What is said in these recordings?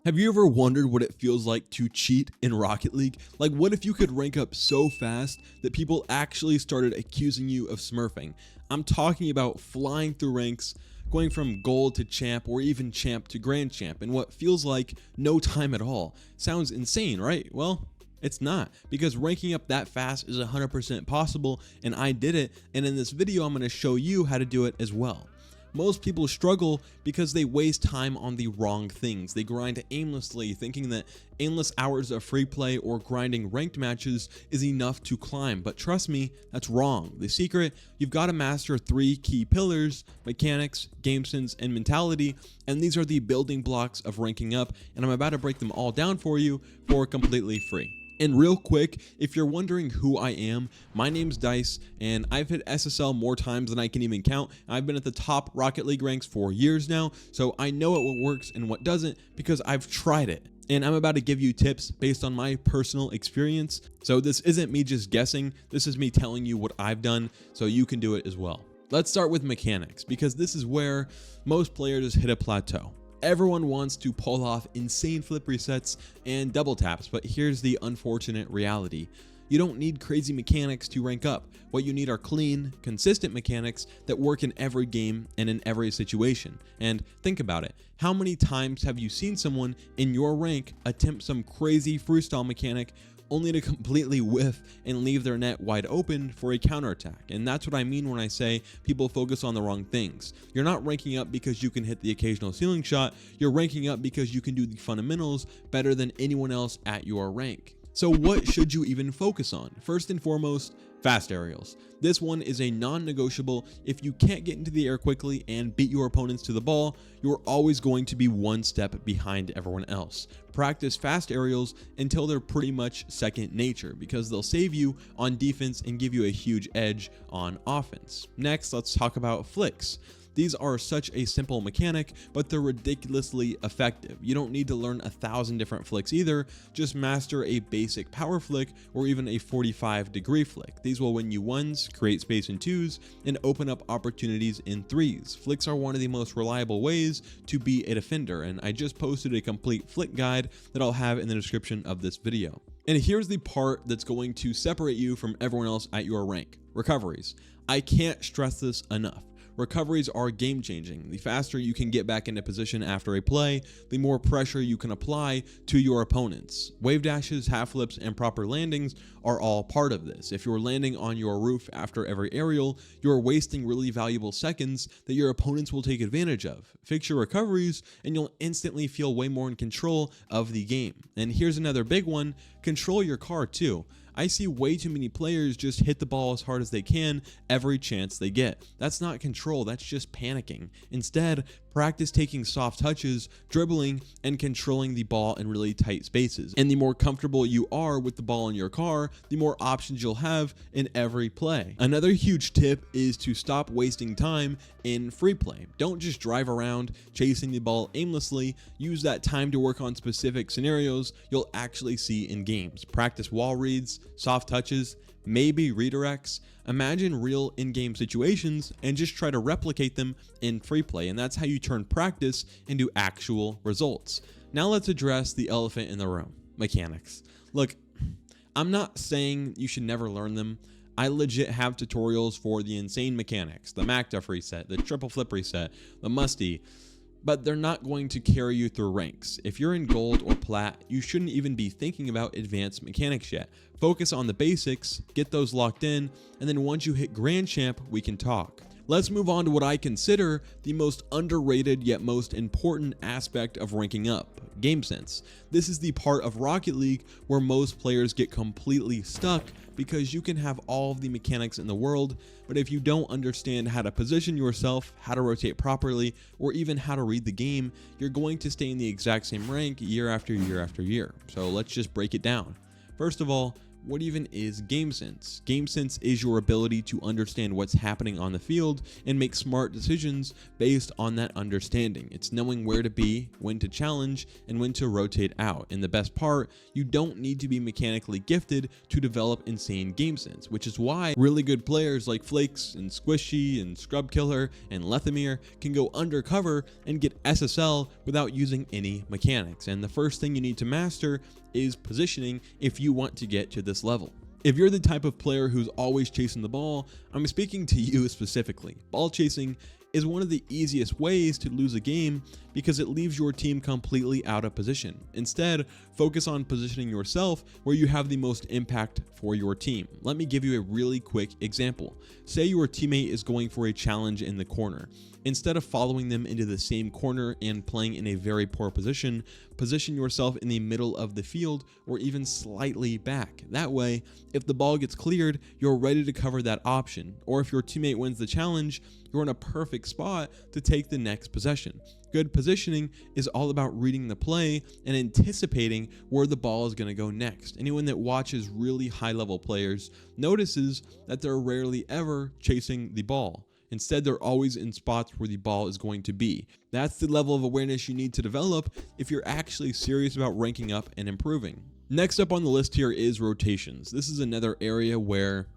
Have you ever wondered what it feels like to cheat in Rocket League? Like, what if you could rank up so fast that people actually started accusing you of smurfing? I'm talking about flying through ranks, going from gold to champ or even champ to grand champ in what feels like no time at all. Sounds insane, right? Well, it's not, because ranking up that fast is 100% possible, and I did it, and in this video I'm going to show you how to do it as well. Most people struggle because they waste time on the wrong things. They grind aimlessly, thinking that endless hours of free play or grinding ranked matches is enough to climb. But trust me, that's wrong. The secret, you've got to master 3 key pillars: mechanics, game sense, and mentality. And these are the building blocks of ranking up, and I'm about to break them all down for you for completely free. And real quick, if you're wondering who I am, my name's Dice, and I've hit SSL more times than I can even count. I've been at the top Rocket League ranks for years now, so I know what works and what doesn't because I've tried it. And I'm about to give you tips based on my personal experience. So this isn't me just guessing, this is me telling you what I've done so you can do it as well. Let's start with mechanics, because this is where most players hit a plateau. Everyone wants to pull off insane flip resets and double taps, but here's the unfortunate reality. You don't need crazy mechanics to rank up. What you need are clean, consistent mechanics that work in every game and in every situation. And think about it. How many times have you seen someone in your rank attempt some crazy freestyle mechanic only to completely whiff and leave their net wide open for a counterattack? And that's what I mean when I say people focus on the wrong things. You're not ranking up because you can hit the occasional ceiling shot. You're ranking up because you can do the fundamentals better than anyone else at your rank. So what should you even focus on? First and foremost, fast aerials. This one is a non-negotiable. If you can't get into the air quickly and beat your opponents to the ball, you're always going to be one step behind everyone else. Practice fast aerials until they're pretty much second nature, because they'll save you on defense and give you a huge edge on offense. Next, let's talk about flicks. These are such a simple mechanic, but they're ridiculously effective. You don't need to learn 1,000 different flicks either, just master a basic power flick or even a 45-degree flick. These will win you 1s, create space in 2s, and open up opportunities in 3s. Flicks are one of the most reliable ways to be a defender, and I just posted a complete flick guide that I'll have in the description of this video. And here's the part that's going to separate you from everyone else at your rank: recoveries. I can't stress this enough. Recoveries are game changing. The faster you can get back into position after a play, the more pressure you can apply to your opponents. Wave dashes, half flips, and proper landings are all part of this. If you're landing on your roof after every aerial, you're wasting really valuable seconds that your opponents will take advantage of. Fix your recoveries and you'll instantly feel way more in control of the game. And here's another big one: control your car too. I see way too many players just hit the ball as hard as they can every chance they get. That's not control, that's just panicking. Instead, practice taking soft touches, dribbling, and controlling the ball in really tight spaces. And the more comfortable you are with the ball in your car, the more options you'll have in every play. Another huge tip is to stop wasting time in free play. Don't just drive around chasing the ball aimlessly. Use that time to work on specific scenarios you'll actually see in games. Practice wall reads, soft touches, maybe redirects. Imagine real in-game situations and just try to replicate them in free play, and that's how you turn practice into actual results. Now let's address the elephant in the room: mechanics. Look, I'm not saying you should never learn them. I legit have tutorials for the insane mechanics, the MacDuff reset, the triple flip reset, the musty, but they're not going to carry you through ranks. If you're in gold or plat, you shouldn't even be thinking about advanced mechanics yet. Focus on the basics, get those locked in, and then once you hit Grand Champ, we can talk. Let's move on to what I consider the most underrated yet most important aspect of ranking up: game sense. This is the part of Rocket League where most players get completely stuck, because you can have all of the mechanics in the world, but if you don't understand how to position yourself, how to rotate properly, or even how to read the game, you're going to stay in the exact same rank year after year after year. So let's just break it down. First of all, what even is game sense? Game sense is your ability to understand what's happening on the field and make smart decisions based on that understanding. It's knowing where to be, when to challenge, and when to rotate out. And the best part, you don't need to be mechanically gifted to develop insane game sense, which is why really good players like Flakes and Squishy and Scrub Killer and Lethamir can go undercover and get SSL without using any mechanics. And the first thing you need to master is positioning if you want to get to this level. If you're the type of player who's always chasing the ball, I'm speaking to you specifically. Ball chasing is one of the easiest ways to lose a game because it leaves your team completely out of position. Instead, focus on positioning yourself where you have the most impact for your team. Let me give you a really quick example. Say your teammate is going for a challenge in the corner. Instead of following them into the same corner and playing in a very poor position, position yourself in the middle of the field or even slightly back. That way, if the ball gets cleared, you're ready to cover that option. Or if your teammate wins the challenge, you're in a perfect spot to take the next possession. Good positioning is all about reading the play and anticipating where the ball is going to go next. Anyone that watches really high-level players notices that they're rarely ever chasing the ball. Instead, they're always in spots where the ball is going to be. That's the level of awareness you need to develop if you're actually serious about ranking up and improving. Next up on the list here is rotations. This is another area where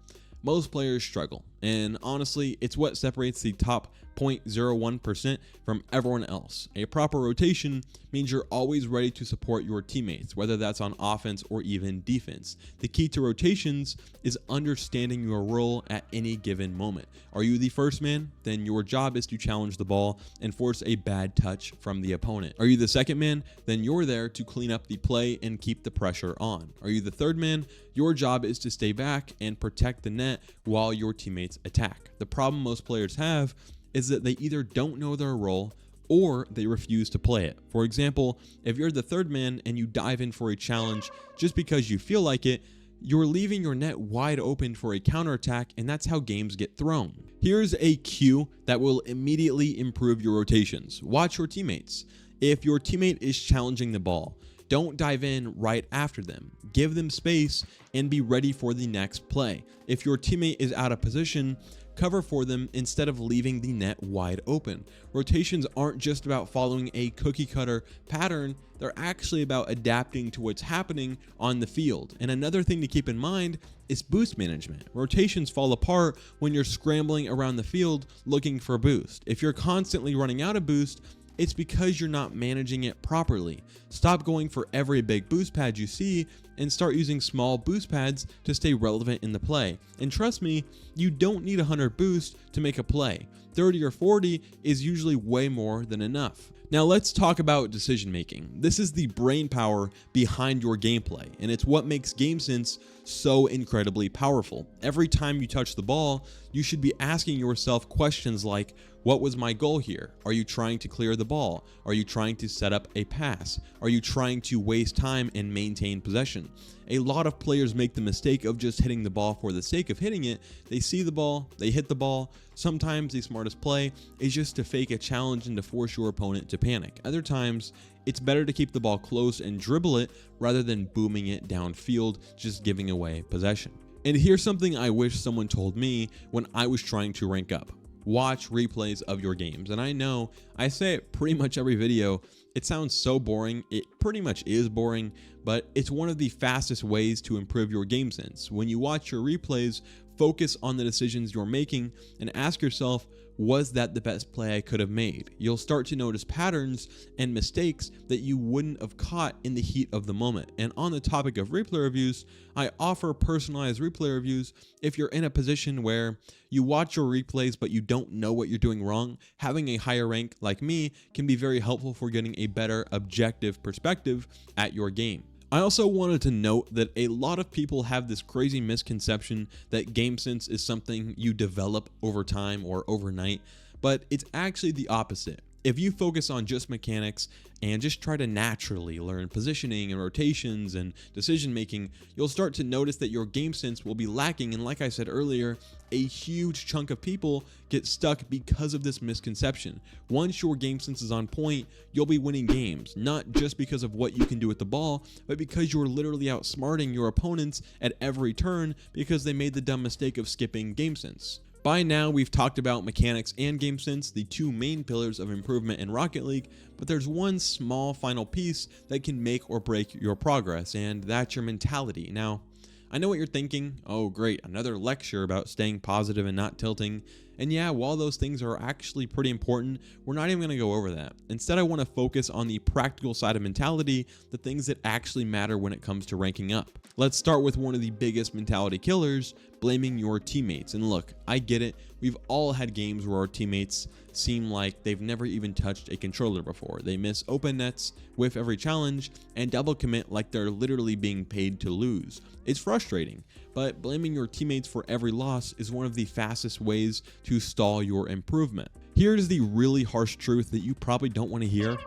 most players struggle, and honestly, it's what separates the top 0.01% from everyone else. A proper rotation means you're always ready to support your teammates, whether that's on offense or even defense. The key to rotations is understanding your role at any given moment. Are you the first man? Then your job is to challenge the ball and force a bad touch from the opponent. Are you the second man? Then you're there to clean up the play and keep the pressure on. Are you the third man? Your job is to stay back and protect the net while your teammates attack. The problem most players have is that they either don't know their role or they refuse to play it. For example, if you're the third man and you dive in for a challenge just because you feel like it, you're leaving your net wide open for a counterattack, and that's how games get thrown. Here's a cue that will immediately improve your rotations. Watch your teammates. If your teammate is challenging the ball, don't dive in right after them. Give them space and be ready for the next play. If your teammate is out of position, cover for them instead of leaving the net wide open. Rotations aren't just about following a cookie cutter pattern, they're actually about adapting to what's happening on the field. And another thing to keep in mind is boost management. Rotations fall apart when you're scrambling around the field looking for boost. If you're constantly running out of boost, it's because you're not managing it properly. Stop going for every big boost pad you see and start using small boost pads to stay relevant in the play. And trust me, you don't need 100 boosts to make a play. 30 or 40 is usually way more than enough. Now let's talk about decision making. This is the brain power behind your gameplay, and it's what makes game sense so incredibly powerful. Every time you touch the ball, you should be asking yourself questions like, what was my goal here? Are you trying to clear the ball? Are you trying to set up a pass? Are you trying to waste time and maintain possession? A lot of players make the mistake of just hitting the ball for the sake of hitting it. They see the ball, they hit the ball. Sometimes the smartest play is just to fake a challenge and to force your opponent to panic. Other times, it's better to keep the ball close and dribble it rather than booming it downfield, just giving away possession. And here's something I wish someone told me when I was trying to rank up. Watch replays of your games. And I know I say it pretty much every video. It sounds so boring. It pretty much is boring, but it's one of the fastest ways to improve your game sense. When you watch your replays, focus on the decisions you're making and ask yourself, was that the best play I could have made? You'll start to notice patterns and mistakes that you wouldn't have caught in the heat of the moment. And on the topic of replay reviews, I offer personalized replay reviews. If you're in a position where you watch your replays but you don't know what you're doing wrong, having a higher rank like me can be very helpful for getting a better objective perspective at your game. I also wanted to note that a lot of people have this crazy misconception that game sense is something you develop over time or overnight, but it's actually the opposite. If you focus on just mechanics and just try to naturally learn positioning and rotations and decision making, you'll start to notice that your game sense will be lacking. And like I said earlier, a huge chunk of people get stuck because of this misconception. Once your game sense is on point, you'll be winning games, not just because of what you can do with the ball, but because you're literally outsmarting your opponents at every turn because they made the dumb mistake of skipping game sense. By now, we've talked about mechanics and game sense, the two main pillars of improvement in Rocket League, but there's one small final piece that can make or break your progress, and that's your mentality. Now, I know what you're thinking. Oh, great, another lecture about staying positive and not tilting. And yeah, while those things are actually pretty important, we're not even going to go over that. Instead, I want to focus on the practical side of mentality, the things that actually matter when it comes to ranking up. Let's start with one of the biggest mentality killers, blaming your teammates. And look, I get it. We've all had games where our teammates seem like they've never even touched a controller before. They miss open nets, whiff every challenge, and double commit like they're literally being paid to lose. It's frustrating, but blaming your teammates for every loss is one of the fastest ways to stall your improvement. Here's the really harsh truth that you probably don't want to hear.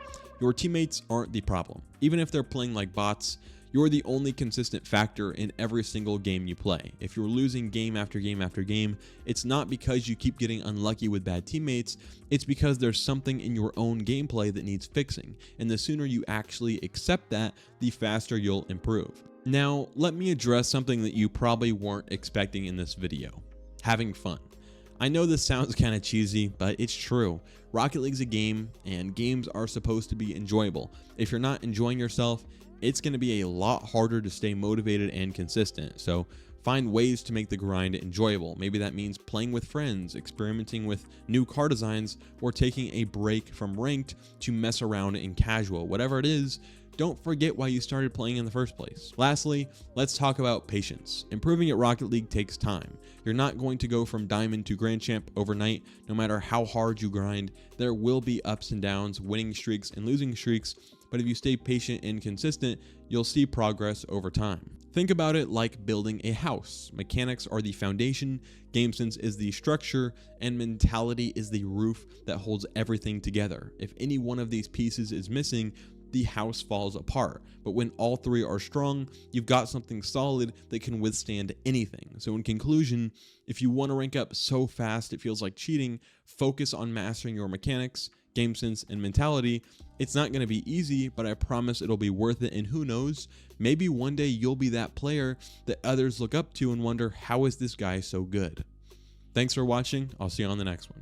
Your teammates aren't the problem. Even if they're playing like bots, you're the only consistent factor in every single game you play. If you're losing game after game after game, it's not because you keep getting unlucky with bad teammates, it's because there's something in your own gameplay that needs fixing. And the sooner you actually accept that, the faster you'll improve. Now, let me address something that you probably weren't expecting in this video: having fun. I know this sounds kind of cheesy, but it's true. Rocket League's a game, and games are supposed to be enjoyable. If you're not enjoying yourself, it's going to be a lot harder to stay motivated and consistent. So find ways to make the grind enjoyable. Maybe that means playing with friends, experimenting with new car designs, or taking a break from ranked to mess around in casual. Whatever it is, don't forget why you started playing in the first place. Lastly, let's talk about patience. Improving at Rocket League takes time. You're not going to go from Diamond to Grand Champ overnight. No matter how hard you grind, there will be ups and downs, winning streaks and losing streaks. But if you stay patient and consistent, you'll see progress over time. Think about it like building a house. Mechanics are the foundation, game sense is the structure, and mentality is the roof that holds everything together. If any one of these pieces is missing, the house falls apart. But when all three are strong, you've got something solid that can withstand anything. So in conclusion, if you want to rank up so fast it feels like cheating, focus on mastering your mechanics, game sense, and mentality. It's not going to be easy, but I promise it'll be worth it. And who knows, maybe one day you'll be that player that others look up to and wonder, how is this guy so good? Thanks for watching. I'll see you on the next one.